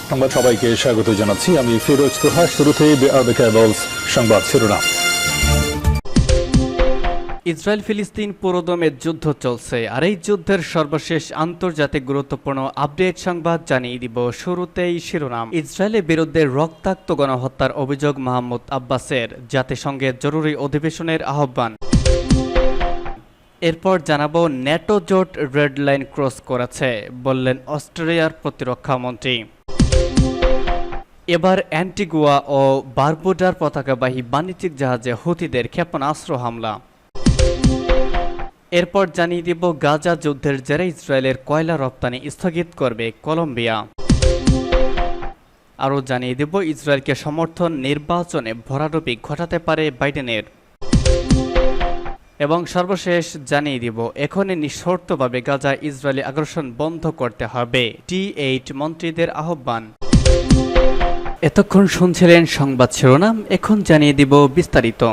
সংবাদ সবাইকে স্বাগত জানাচ্ছি। আমি ফিরোজ তোহা। শুরুতেই সংবাদ শিরোনাম। ইসরায়েল ফিলিস্তিন পুরোদমে যুদ্ধ চলছে, আর এই যুদ্ধের সর্বশেষ আন্তর্জাতিক গুরুত্বপূর্ণ আপডেট সংবাদ জানিয়ে দিব। শুরুতেই শিরোনাম। ইসরায়েলের বিরুদ্ধে রক্তাক্ত গণহত্যার অভিযোগ মাহমুদ আব্বাসের, জাতিসংঘের জরুরি অধিবেশনের আহ্বান। এরপর জানাবো, ন্যাটো জোট রেড লাইন ক্রস করেছে, বললেন অস্ট্রেলিয়ার প্রতিরক্ষা মন্ত্রী। এবার অ্যান্টিগুয়া ও বারবুডার পতাকাবাহী বাণিজ্যিক জাহাজে হুতিদের ক্ষেপণাস্ত্র হামলা। এরপর জানিয়ে দিব, গাজা যুদ্ধের জেরে ইসরায়েলের কয়লা রপ্তানি স্থগিত করবে কলম্বিয়া। আরও জানিয়ে দেব, ইসরায়েলকে সমর্থন নির্বাচনে ভরাডুবি ঘটাতে পারে বাইডেনের। এবং সর্বশেষ জানিয়ে দিব, এখনই নিঃশর্তভাবে গাজা ইসরায়েলি আগ্রাসন বন্ধ করতে হবে, T8 মন্ত্রীদের আহ্বান। এতক্ষণ শুনছিলেন সংবাদ শিরোনাম, এখন জানিয়ে দিব বিস্তারিত।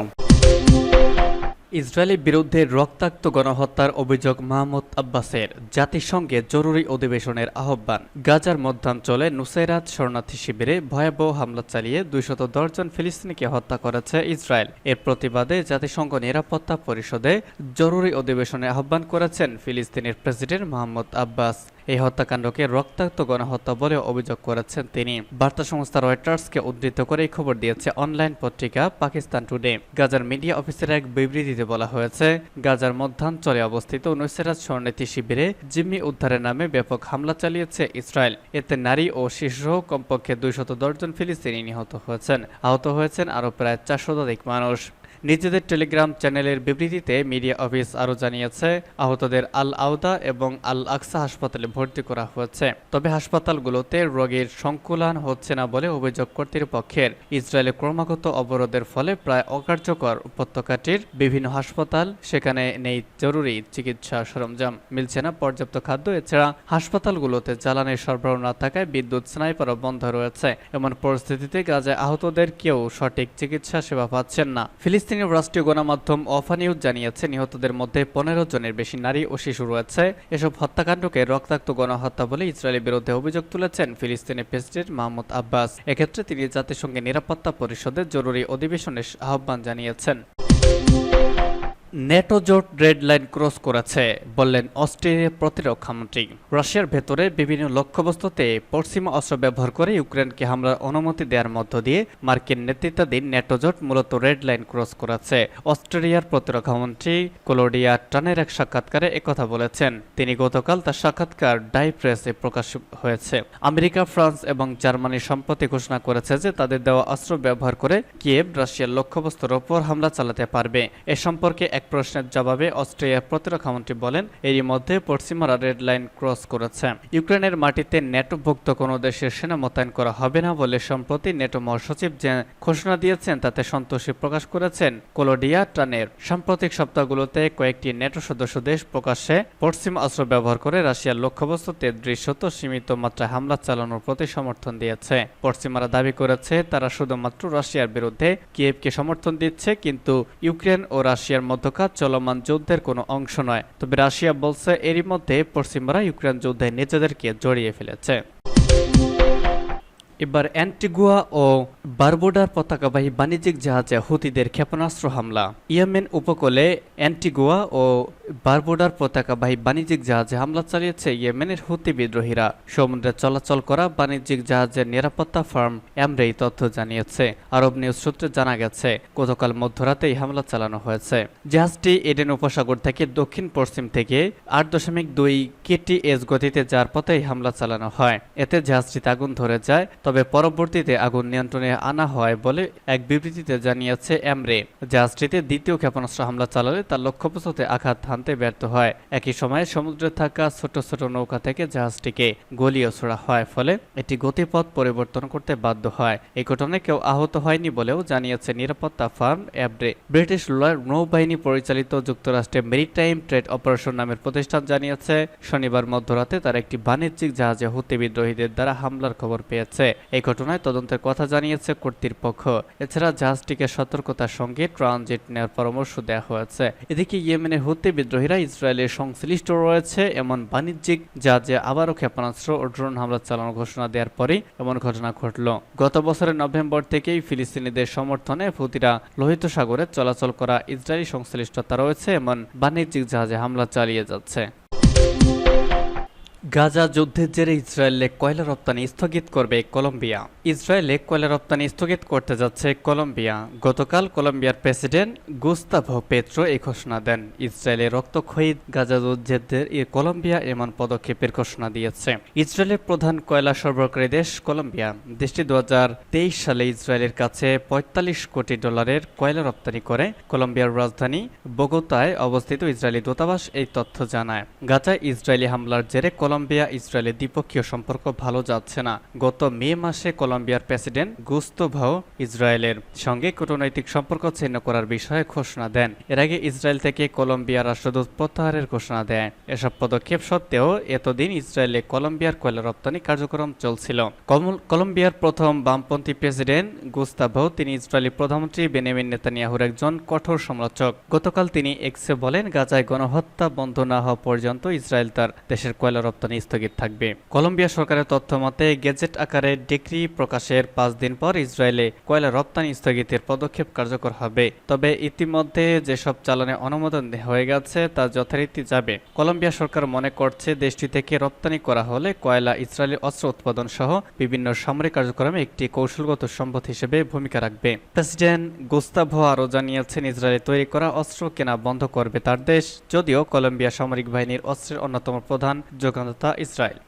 ইসরায়েলের বিরুদ্ধে রক্তাক্ত গণহত্যার অভিযোগ মাহমুদ আব্বাসের, জাতিসংঘে জরুরি অধিবেশনের আহ্বান। গাজার মধ্যাঞ্চলে নুসাইরাত শরণার্থী শিবিরে ভয়াবহ হামলা চালিয়ে 210 জন ফিলিস্তিনিকে হত্যা করেছে ইসরায়েল। এর প্রতিবাদে জাতিসংঘ নিরাপত্তা পরিষদে জরুরি অধিবেশনে আহ্বান করেছেন ফিলিস্তিনের প্রেসিডেন্ট মাহমুদ আব্বাস। এই হত্যাকাণ্ডকে রক্তাক্ত গণহত্যা বলে অভিযোগ করেছেন তিনি। বার্তা সংস্থা রয়টার্সকে উদ্ধৃত করে এই খবর দিয়েছে অনলাইন পত্রিকা পাকিস্তান টুডে। গাজার মিডিয়া অফিসের এক বিবৃতিতে বলা হয়েছে, গাজার মধ্যাঞ্চলে অবস্থিত নুসাইরাত শরণার্থী শিবিরে জিম্মি উদ্ধারের নামে ব্যাপক হামলা চালিয়েছে ইসরায়েল। এতে নারী ও শিশুসহ কমপক্ষে 210 জন ফিলিস্তিনি নিহত হয়েছেন। আহত হয়েছেন আরও প্রায় 400 শতাধিক মানুষ। নিজেদের টেলিগ্রাম চ্যানেলের বিবৃতিতে মিডিয়া অফিস আরও জানিয়েছে, আহতদের আল আউদা এবং আল আকসা হাসপাতালে ভর্তি করা হয়েছে। তবে হাসপাতালগুলোতে রোগীর সংকুলান হচ্ছে না বলে অভিযোগ কর্তৃপক্ষের। ইসরায়েলের ক্রমাগত অবরোধের ফলে প্রায় অকার্যকর উপত্যকাটির বিভিন্ন হাসপাতাল, সেখানে নেই জরুরি চিকিৎসা সরঞ্জাম, মিলছে না পর্যাপ্ত খাদ্য। এছাড়া হাসপাতালগুলোতে জ্বালানির সরবরাহ না থাকায় বিদ্যুৎ স্নাইপারও বন্ধ রয়েছে। এমন পরিস্থিতিতে গাজায় আহতদের কেউ সঠিক চিকিৎসা সেবা পাচ্ছেন না। ফিলিস্তিনের রাষ্ট্রীয় গণমাধ্যম ওয়াফা নিউজ জানিয়েছে, নিহতদের মধ্যে 15 জনের বেশি নারী ও শিশু রয়েছে। এসব হত্যাকাণ্ডকে রক্তাক্ত গণহত্যা বলে ইসরায়েলের বিরুদ্ধে অভিযোগ তুলেছেন ফিলিস্তিনের প্রেসিডেন্ট মাহমুদ আব্বাস। এক্ষেত্রে তিনি জাতিসংঘের নিরাপত্তা পরিষদের জরুরি অধিবেশনের আহ্বান জানিয়েছেন। ন্যাটো জোট রেড লাইন ক্রস করেছে, বললেন অস্ট্রেলিয়ার প্রতিরক্ষা মন্ত্রী। রাশিয়ার ভেতরে বিভিন্ন লক্ষ্যবস্তুতে পশ্চিমা অস্ত্র ব্যবহার করে ইউক্রেনকে হামলার অনুমতি দেওয়ার মধ্য দিয়ে মার্কিন নেতৃত্বাধীন ন্যাটো জোট মূলত রেড লাইন ক্রস করেছে। অস্ট্রেলিয়ার প্রতিরক্ষা মন্ত্রী ক্লোডিয়া টানের এক সাক্ষাৎকারে একথা বলেছেন। তিনি গতকাল তার সাক্ষাৎকার ডাই প্রেসে প্রকাশ হয়েছে। আমেরিকা, ফ্রান্স এবং জার্মানি সম্প্রতি ঘোষণা করেছে যে তাদের দেওয়া অস্ত্র ব্যবহার করে কিয়েভ রাশিয়ার লক্ষ্যবস্তুর ওপর হামলা চালাতে পারবে। এ সম্পর্কে এক প্রশ্নের জবাবে অস্ট্রেলিয়ার প্রতিরক্ষামন্ত্রী বলেন, এরই মধ্যে পশ্চিমারা রেড লাইন ক্রস করেছে। ইউক্রেনের মাটিতে ন্যাটোভুক্ত কোনো দেশের সেনা মোতায়েন করা হবে না বলে সম্প্রতি ন্যাটো মহাসচিব যে ঘোষণা দিয়েছেন তাতে সন্তোষী প্রকাশ করেছেন ক্লোডিয়া টানের। সাম্প্রতিক সপ্তাহগুলোতে কয়েকটি ন্যাটো সদস্য দেশ প্রকাশ্যে পশ্চিম অস্ত্র ব্যবহার করে রাশিয়ার লক্ষ্যবস্তুতে দৃশ্যত সীমিত মাত্রায় হামলা চালানোর প্রতি সমর্থন দিয়েছে। পশ্চিমারা দাবি করেছে তারা শুধুমাত্র রাশিয়ার বিরুদ্ধে কিয়েভকে সমর্থন দিচ্ছে, কিন্তু ইউক্রেন ও রাশিয়ার মধ্যকার চলমান যুদ্ধের কোনো অংশ নয়। তবে রাশিয়া বলছে এরই মধ্যে পশ্চিমারা ইউক্রেন যুদ্ধে নিজেদেরকে জড়িয়ে ফেলেছে। এবার অ্যান্টিগুয়া ও বারবুডার পতাকাবাহী বাণিজ্যিক জাহাজে হুতিদের ক্ষেপণাস্ত্র হামলা। ইয়েমেন উপকূলে অ্যান্টিগুয়া ও বারবুডার পতাকাবাহী বাণিজ্যিক জাহাজে হামলা চালিয়েছে ইয়েমেনের হুতি বিদ্রোহীরা। সমুদ্রে চলাচল করা বাণিজ্যিক জাহাজের নিরাপত্তা ফার্ম এমরে এই তথ্য জানিয়েছে। আরব নিউজ সূত্রে জানা গেছে, গতকাল মধ্যরাতে এই হামলা চালানো হয়েছে। জাহাজটি এডেন উপসাগর থেকে দক্ষিণ পশ্চিম থেকে 8.2 kts গতিতে যাওয়ার পথে এই হামলা চালানো হয়। এতে জাহাজটিতে আগুন ধরে যায়, তবে পরবর্তীতে আগুন নিয়ন্ত্রণে আনা হয় বলে এক বিবৃতিতে জানিয়েছে এমরে। জাহাজটিতে দ্বিতীয় ক্ষেপণাস্ত্র হামলা চালালে তার লক্ষ্যবস্তুতে আঘাত হানতে আনতে ব্যর্থ হয়। একই সময়ে সমুদ্রে থাকা ছোট ছোট নৌকা থেকে জাহাজটিকে গলিয়ে ছোড়া হয়, ফলে এটি গতিপথ পরিবর্তন করতে বাধ্য হয়। এই ঘটনায় কেউ আহত হয়নি বলেও জানিয়েছে নিরাপত্তা ফার্ম অ্যাব্রে। ব্রিটিশ নৌবাহিনী পরিচালিত যুক্তরাষ্ট্রের মেরিটাইম ট্রেড অপারেশন নামের প্রতিষ্ঠান জানিয়েছে শনিবার মধ্যরাতে তার একটি বাণিজ্যিক জাহাজে হুতি বিদ্রোহীদের দ্বারা হামলার খবর পেয়েছে। এই ঘটনায় তদন্তের কথা জানিয়েছে কর্তৃপক্ষ। এছাড়া জাহাজটিকে সতর্কতার সঙ্গে ট্রানজিট নেওয়ার পরামর্শ দেওয়া হয়েছে। এদিকে ইয়েমেনের হুতি বিদ্রোহীরা ইসরায়েলের সংশ্লিষ্ট রয়েছে এমন বাণিজ্যিক জাহাজে আবারও ক্ষেপণাস্ত্র ও ড্রোন হামলা চালানোর ঘোষণা দেওয়ার পরই এমন ঘটনা ঘটল। গত বছরের নভেম্বর থেকেই ফিলিস্তিনিদের সমর্থনে হুতিরা লোহিত সাগরে চলাচল করা ইসরায়েলি সংশ্লিষ্টতা রয়েছে এমন বাণিজ্যিক জাহাজে হামলা চালিয়ে যাচ্ছে। গাজা যুদ্ধের জেরে ইসরায়েলে কয়লা রপ্তানি স্থগিত করবে কলম্বিয়া। ইসরায়েলে কয়লা রপ্তানি স্থগিত করতে যাচ্ছে কলম্বিয়া। গতকাল কলম্বিয়ার প্রেসিডেন্ট গুস্তাভো পেট্রো এই ঘোষণা দেন। ইসরায়েলের রক্তক্ষয়ী গাজা যুদ্ধের কলম্বিয়া এমন পদক্ষেপের ঘোষণা দিয়েছে। ইসরায়েলের প্রধান কয়লা সরবরাহকারী দেশ কলম্বিয়া। দেশটি 2023 সালে ইসরায়েলের কাছে $45 কোটি কয়লা রপ্তানি করে। কলম্বিয়ার রাজধানী বোগোতায় অবস্থিত ইসরায়েলি দূতাবাস এই তথ্য জানায়। গাজায় ইসরায়েলি হামলার জেরে কলম্বিয়া ইসরায়েলের দ্বিপক্ষীয় সম্পর্ক ভালো যাচ্ছে না। গত মে মাসে কলম্বিয়ার প্রেসিডেন্ট গুস্তাভো ইসরায়েলের সঙ্গে কূটনৈতিক সম্পর্ক ছিন্ন করার বিষয়ে ঘোষণা দেন। এর আগে ইসরায়েল থেকে কলম্বিয়ার রাষ্ট্রদূত প্রত্যাহারের ঘোষণা দেয়। এসব পদক্ষেপ সত্ত্বেও এতদিন ইসরায়েলে কলম্বিয়ার কয়লা রপ্তানি কার্যক্রম চলছিল। কলম্বিয়ার প্রথম বামপন্থী প্রেসিডেন্ট গুস্তাভো তিনি ইসরায়েলি প্রধানমন্ত্রী বেনিয়ামিন নেতানিয়াহুর একজন কঠোর সমালোচক। গতকাল তিনি এক্সে বলেন, গাজায় গণহত্যা বন্ধ না হওয়া পর্যন্ত ইসরায়েল তার দেশের কয়লা রপ্তানি স্থগিত থাকবে। কলম্বিয়া সরকারের তথ্য মতে গেজেট আকারে ডিক্রি প্রকাশের 5 দিন পর ইসরায়েলে কয়লা রপ্তানি স্থগিতের পদক্ষেপ কার্যকর হবে। তবে ইতিমধ্যে যেসব চালানে অনুমোদন হয়ে গেছে তা যথারীতি যাবে। কলম্বিয়া সরকার মনে করছে দেশটি থেকে রপ্তানি করা হলে কয়লা ইসরায়েলের অস্ত্র উৎপাদন সহ বিভিন্ন সামরিক কার্যক্রমে একটি কৌশলগত সম্পদ হিসেবে ভূমিকা রাখবে। প্রেসিডেন্ট গুস্তাভো আরও জানিয়েছেন ইসরায়েলে তৈরি করা অস্ত্র কেনা বন্ধ করবে তার দেশ, যদিও কলম্বিয়া সামরিক বাহিনীর অস্ত্রের অন্যতম প্রধান যোগানদাতা ইসরায়েল।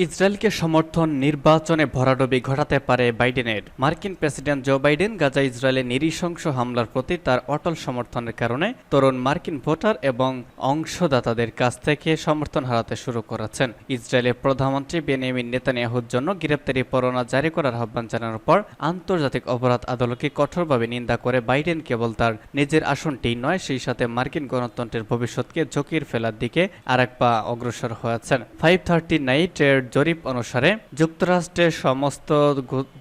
ইসরায়েলকে সমর্থন নির্বাচনে ভরাডুবি ঘটাতে পারে বাইডেনের। মার্কিন প্রেসিডেন্ট জো বাইডেন গাজা ইসরায়েলের নৃশংস হামলার প্রতি তার অটল সমর্থনের কারণে তরুণ মার্কিন ভোটার এবং অংশদাতাদের কাছ থেকে সমর্থন হারাতে শুরু করেছেন। ইসরায়েলের প্রধানমন্ত্রী বেনিয়ামিন নেতানিয়াহুর জন্য গ্রেপ্তারি পরোয়ানা জারি করার আহ্বান জানানোর পর আন্তর্জাতিক অপরাধ আদালতকে কঠোরভাবে নিন্দা করে বাইডেন কেবল তার নিজের আসনটি নয়, সেই সাথে মার্কিন গণতন্ত্রের ভবিষ্যৎকে ঝুঁকির ফেলার দিকে আরেক পা অগ্রসর হয়েছেন। 539 এর জরিপ অনুসারে যুক্তরাষ্ট্রের সমস্ত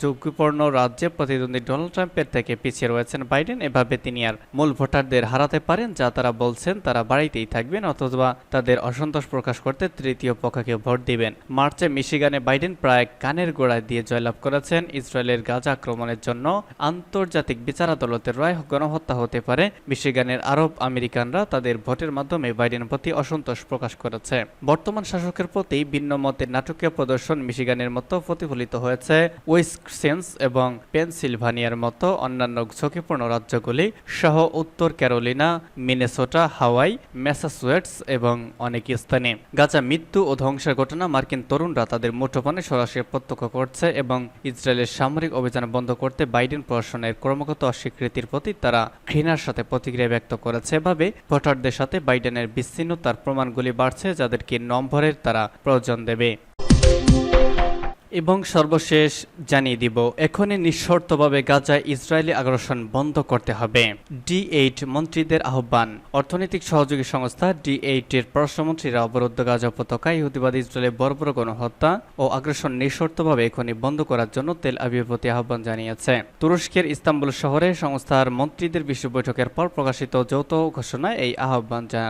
ঝুঁকিপূর্ণ রাজ্যে প্রতিদ্বন্দ্বী ডোনাল্ড ট্রাম্পের থেকে পিছিয়ে রয়েছেন বাইডেন। এভাবে তিনি আর মূল ভোটারদের হারাতে পারেন, যা তারা বলছেন তারা বাড়িতেই থাকবেন অথবা তাদের অসন্তোষ প্রকাশ করতে তৃতীয় পক্ষকে ভোট দিবেন। মার্চে মিশিগানে বাইডেন প্রায় কানের গোড়ায় দিয়ে জয়লাভ করেছেন। ইসরায়েলের গাজা আক্রমণের জন্য আন্তর্জাতিক বিচার আদালতের রায় গণহত্যা হতে পারে। মিশিগানের আরব আমেরিকানরা তাদের ভোটের মাধ্যমে বাইডেনের প্রতি অসন্তোষ প্রকাশ করেছে। বর্তমান শাসকের প্রতি ভিন্ন মতের নাটকীয় প্রদর্শন মিশিগানের মতো প্রতিফলিত হয়েছে উইসকনসিন এবং পেনসিলভানিয়ার মতো অন্যান্য ঝুঁকিপূর্ণ রাজ্যগুলি সহ উত্তর ক্যারোলিনা, মিনেসোটা, হাওয়াই, ম্যাসাচুসেটস এবং অনেক স্থানে। গাজা মৃত্যু ও ধ্বংসের ঘটনা মার্কিন তরুণরা তাদের মুঠোফোনে সরাসরি প্রত্যক্ষ করছে এবং ইসরায়েলের সামরিক অভিযান বন্ধ করতে বাইডেন প্রশাসনের ক্রমাগত অস্বীকৃতির প্রতি তারা ঘৃণার সাথে প্রতিক্রিয়া ব্যক্ত করেছে। এভাবে ভোটারদের সাথে বাইডেনের বিচ্ছিন্নতার প্রমাণগুলি বাড়ছে, যাদেরকে নম্বরের তারা প্রয়োজন দেবে। এবং সর্বশেষ জানিয়ে দিব, এখনই নিঃশর্তভাবে গাজায় ইসরায়েলি আগ্রাসন বন্ধ করতে হবে। D8 মন্ত্রীদের আহ্বান। অর্থনৈতিক সহযোগী সংস্থা D8 এর পররাষ্ট্রমন্ত্রীরা অবরুদ্ধ গাজা উপত্যকায় ইহুদিবাদী ইসরায়েলের বর্বর গণহত্যা ও আগ্রাসন নিঃশর্তভাবে এখনই বন্ধ করার জন্য তেল আবিবের প্রতি আহ্বান জানিয়েছে। তুরস্কের ইস্তাম্বুল শহরে সংস্থার মন্ত্রীদের বিশ্ব বৈঠকের পর প্রকাশিত যৌথ ঘোষণায় এই আহ্বান জানানো